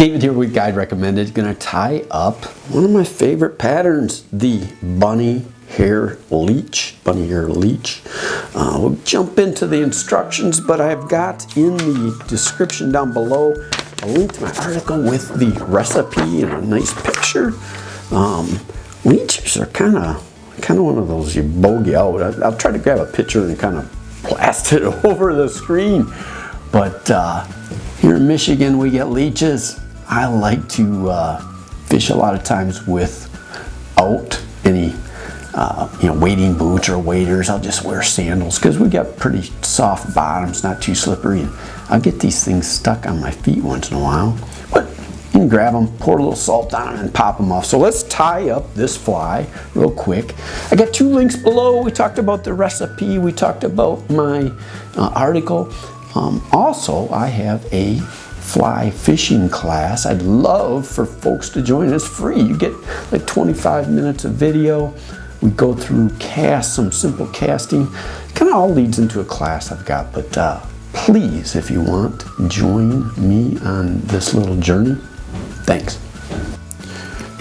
David here with Guide Recommended. Gonna tie up one of my favorite patterns, the bunny hair leech. We'll jump into the instructions, but I've got in the description down below a link to my article with the recipe and a nice picture. Leeches are kind of one of those you bogey out. I'll try to grab a picture and kind of blast it over the screen. But here in Michigan, we get leeches. I like to fish a lot of times without any wading boots or waders. I'll just wear sandals because we got pretty soft bottoms, not too slippery. And I'll get these things stuck on my feet once in a while. But you can grab them, pour a little salt on them, and pop them off. So let's tie up this fly real quick. I got 2 links below. We talked about the recipe. We talked about my article. Also, I have a fly fishing class. I'd love for folks to join. It's free. You get like 25 minutes of video. We go through some simple casting. Kind of all leads into a class I've got, but please, if you want, join me on this little journey. Thanks.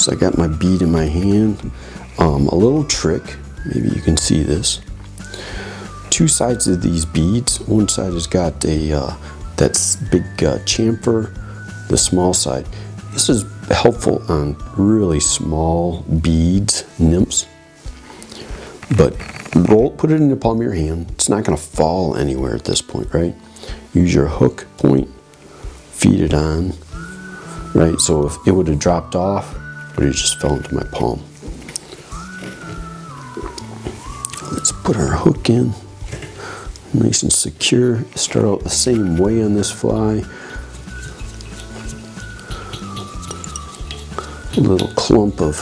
So I got my bead in my hand. A little trick, maybe you can see this. 2 sides of these beads. One side has got that big chamfer, the small side. This is helpful on really small beads, nymphs. But put it in the palm of your hand. It's not going to fall anywhere at this point, right? Use your hook point, feed it on, right? So if it would have dropped off, it would have just fell into my palm. Let's put our hook in. Nice and secure. Start out the same way on this fly. A little clump of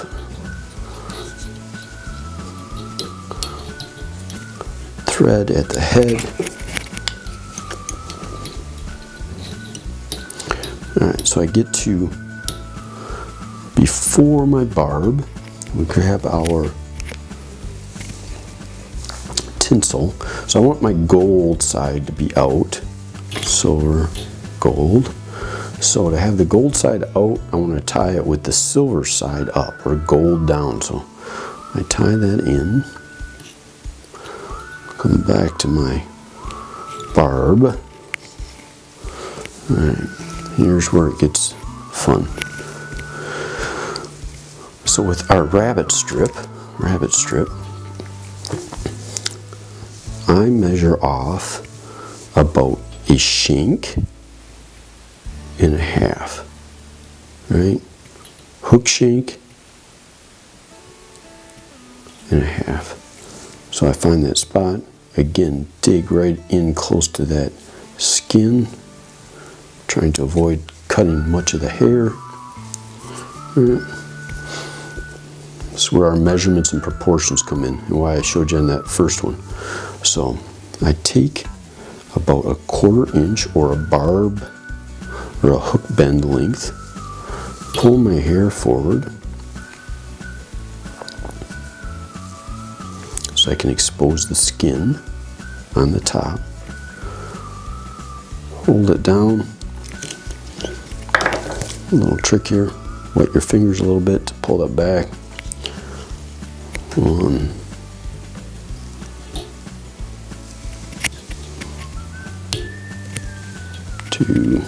thread at the head. Alright, so I get to before my barb. We grab our tinsel. So I want my gold side to be out. Silver, gold. So to have the gold side out, I want to tie it with the silver side up, or gold down. So I tie that in. Come back to my barb. Alright, here's where it gets fun. So with our rabbit strip, I measure off about a shank and a half, right? Hook shank and a half. So I find that spot, again, dig right in close to that skin, trying to avoid cutting much of the hair. This is where our measurements and proportions come in, and why I showed you on that first one. So I take about a 1/4 inch or a barb or a hook bend length, pull my hair forward so I can expose the skin on the top. Hold it down. A little trick here, wet your fingers a little bit to pull that back. 1, 2,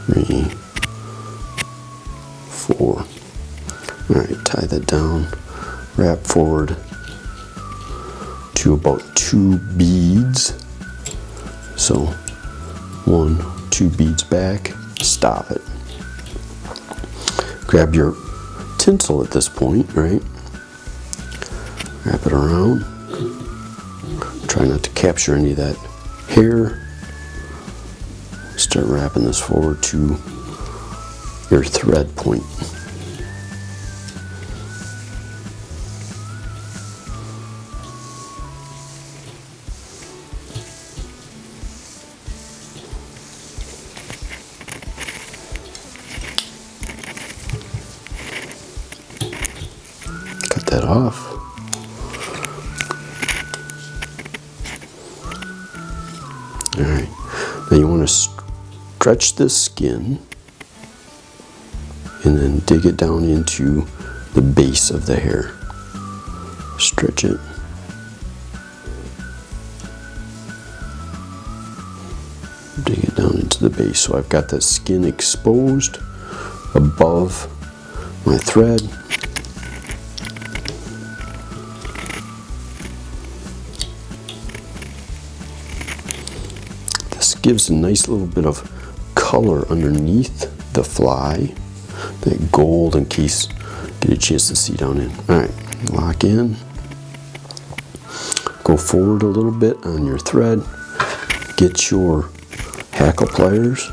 3, 4. All right, tie that down, wrap forward to about 2 beads. So 1, 2 beads back, stop it. Grab your tinsel at this point, right? Wrap it around. Try not to capture any of that hair. Start wrapping this forward to your thread point. Cut that off. Alright, now you want to stretch this skin and then dig it down into the base of the hair. Stretch it. Dig it down into the base. So I've got that skin exposed above my thread. This gives a nice little bit of color underneath the fly. That gold, in case you get a chance to see down in. Alright, lock in. Go forward a little bit on your thread. Get your hackle pliers.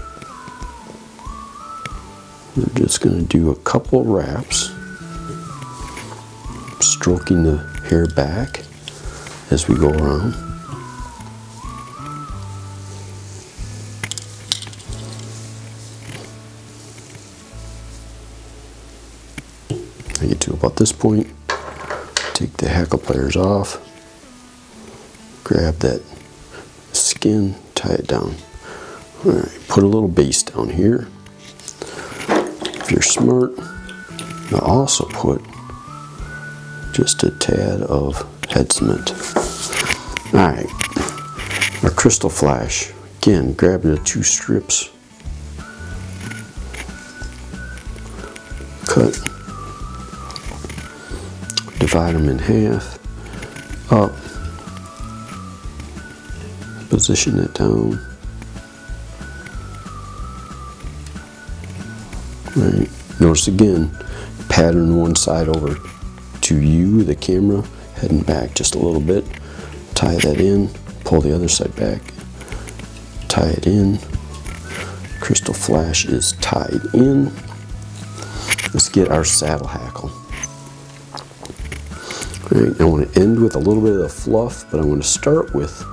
We're just going to do a couple wraps, stroking the hair back as we go around. I get to about this point, take the hackle pliers off, grab that skin, tie it down. All right, put a little base down here. If you're smart, you'll also put just a tad of head cement. All right, our crystal flash. Again, grab the 2 strips, cut, divide them in half, up, position it down. Right. Notice again, pattern one side over to you, the camera, heading back just a little bit. Tie that in, pull the other side back, tie it in. Crystal flash is tied in. Let's get our saddle hackle. All right, I want to end with a little bit of the fluff, but I want to start with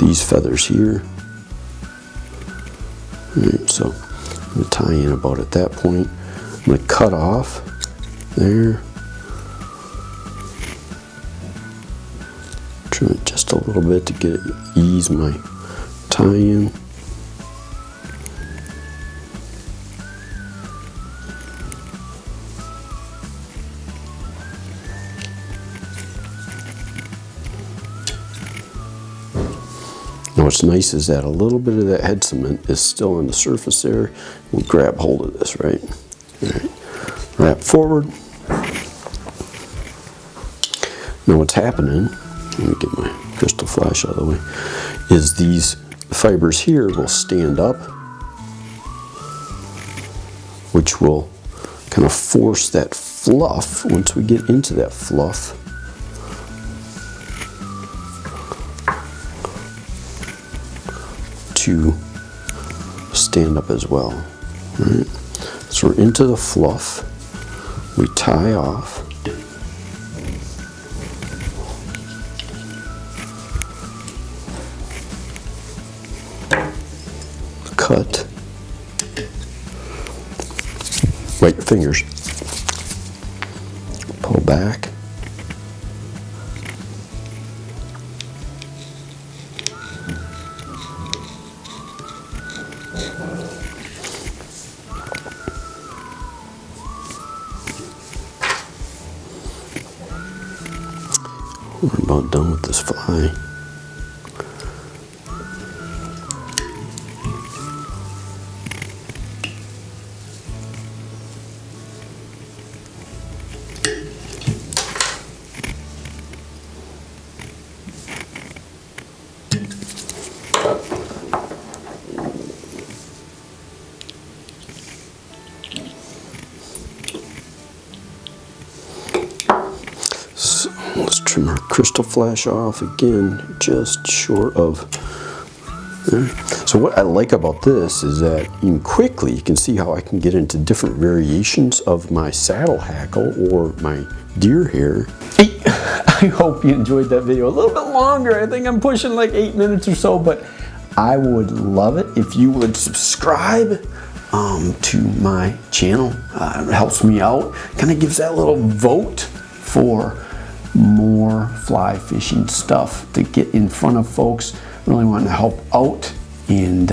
these feathers here. All right, so I'm going to tie in about at that point. I'm going to cut off there. Trim it just a little bit to get it, ease my tie-in. Now what's nice is that a little bit of that head cement is still on the surface there. We'll grab hold of this, right? All right. Wrap forward. Now what's happening, let me get my crystal flash out of the way, is these fibers here will stand up, which will kind of force that fluff. Once we get into that fluff, to stand up as well. Right? So we're into the fluff. We tie off. Cut. Wait, your fingers. Pull back. We're about done with this fly. Let's trim our crystal flash off again, just short of there. So what I like about this is that you can see how I can get into different variations of my saddle hackle or my deer hair. Hey, I hope you enjoyed that video. A little bit longer. I think I'm pushing like 8 minutes or so, but I would love it if you would subscribe to my channel. It helps me out. Kind of gives that little vote for more fly fishing stuff to get in front of folks. Really wanting to help out and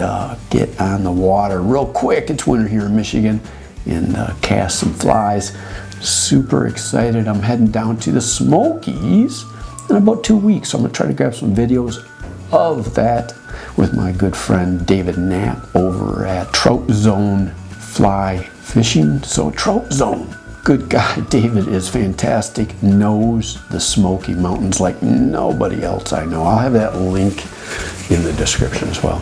get on the water real quick. It's winter here in Michigan, and cast some flies. Super excited. I'm heading down to the Smokies in about 2 weeks. So I'm gonna try to grab some videos of that with my good friend David Knapp over at Trout Zone Fly Fishing. So Trout Zone, good guy. David is fantastic, knows the Smoky Mountains like nobody else I know. I'll have that link in the description as well.